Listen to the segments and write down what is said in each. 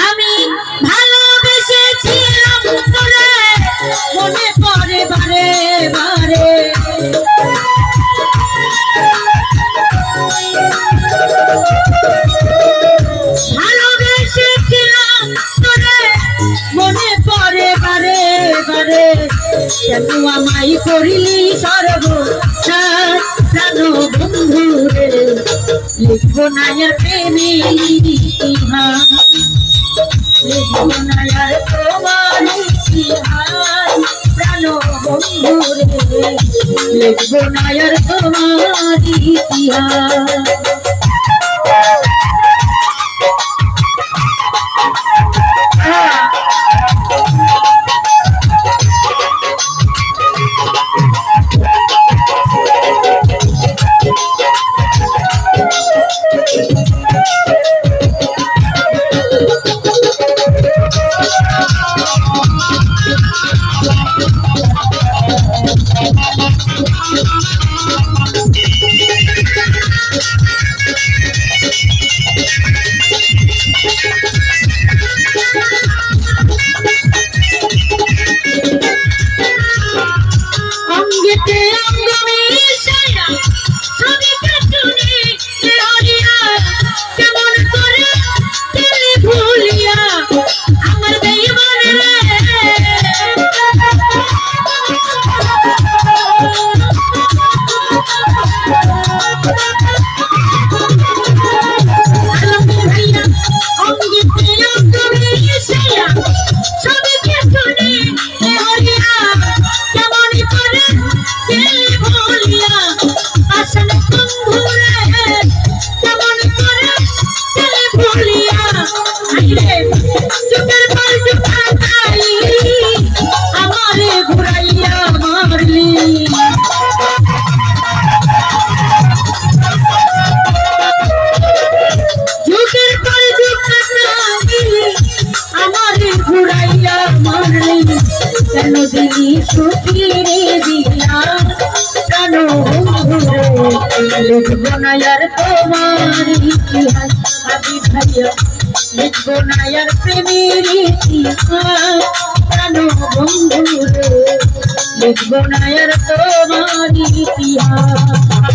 আমি ভালোবেসেছিলাম তোরে মনে পড়ে বারে বারে ভালোবেসেছিলাম তোরে মনে পড়ে বারে বারে কেন আমায় করিলি সর্বনাশ প্রাণ বন্ধু রে লিখবো না আর প্রেমের ইতিহাস লিখবো না আর তোমার ইতিহাস প্রাণ বন্ধু রে লিখবো না আর তোমার ইতিহাস लिखबो ना यार तुम्हार इतिहास अभी भैया लिखबो ना यार प्रेमेर इतिहास प्राणो बंधु रे लिखबो ना यार तुम्हार इतिहास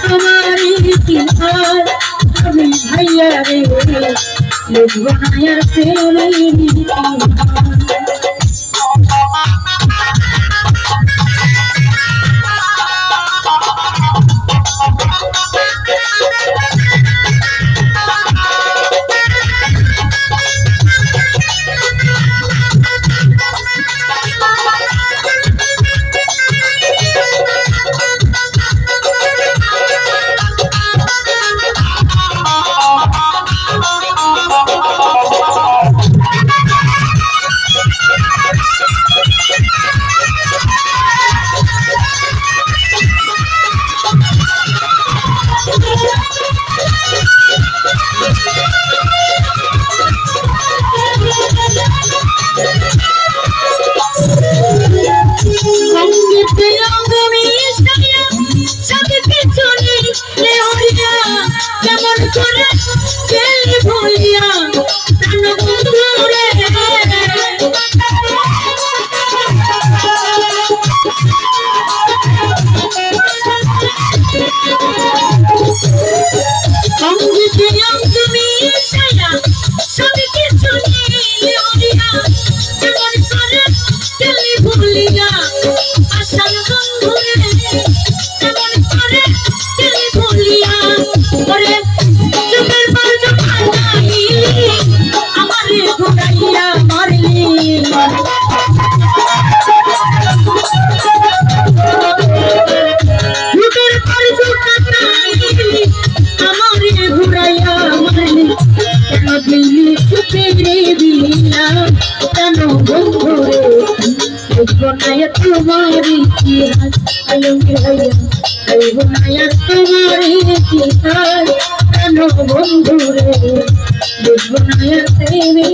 तुम्हारी भैया रे लिखबो ना यार तेरी तुम्हारी आलूंगी भैया भैया तुम्हारी कानो बंधु रे बनाया तेरे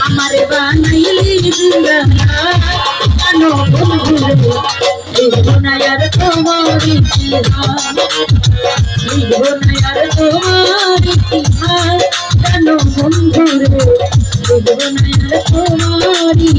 हमारे बनाइली कानो बंधु लिखबो ना यार तुम्हारी लिखबो ना यार तुम्हारी कानो बंधु लिखबो ना यार तुम्हारी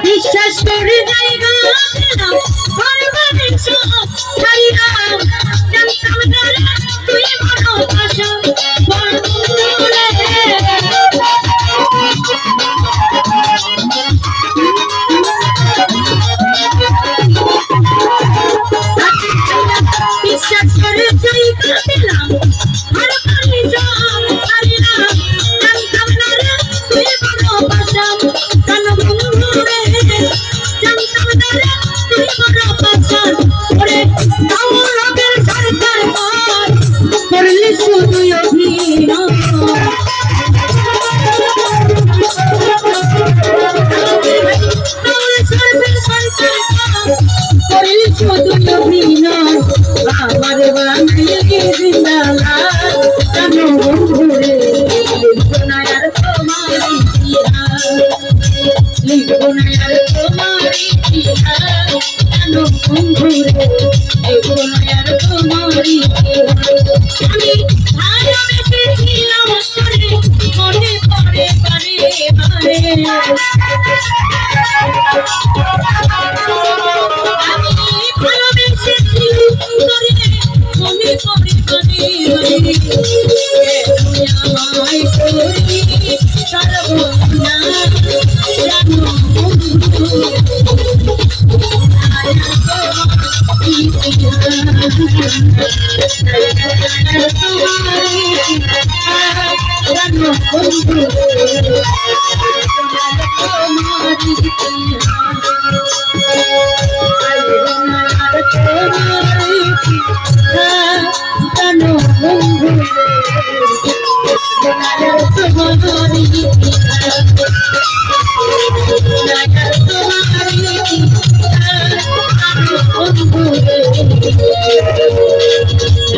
বিশ্বাস করে জায়গা দিলাম ভরবারে সব ছাড়িলাম জানতাম না তুই ভালোবাসা বন্ধুরে বিশ্বাস করে জায়গা দিলাম ভরবারে সব ছাড়িলাম জানতাম না তুই ভালোবাসা বন্ধুরে জানতাম না তুই ভালোবাসা ওরে তাওরাতের সরকার করলি শুধু অভিনয় করলি শুধু অভিনয় আমার বাঙালি জিন্দালা জানো বন্ধুরে লিখবো না আর তোমার ইতিহাস লিখবো না আর তোমার ইতিহাস জানো বন্ধুরে লিখবো না আর তোমার ইতিহাস আমি ভালোবেসেছিলাম তোরে মনে পড়ে বারে বারে আমি ভালোবেসেছিলাম তোরে মনে পড়ে বারে বারে তুই আমায় করলি সর্বনাশ জানো বন্ধু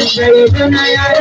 Jai Janayar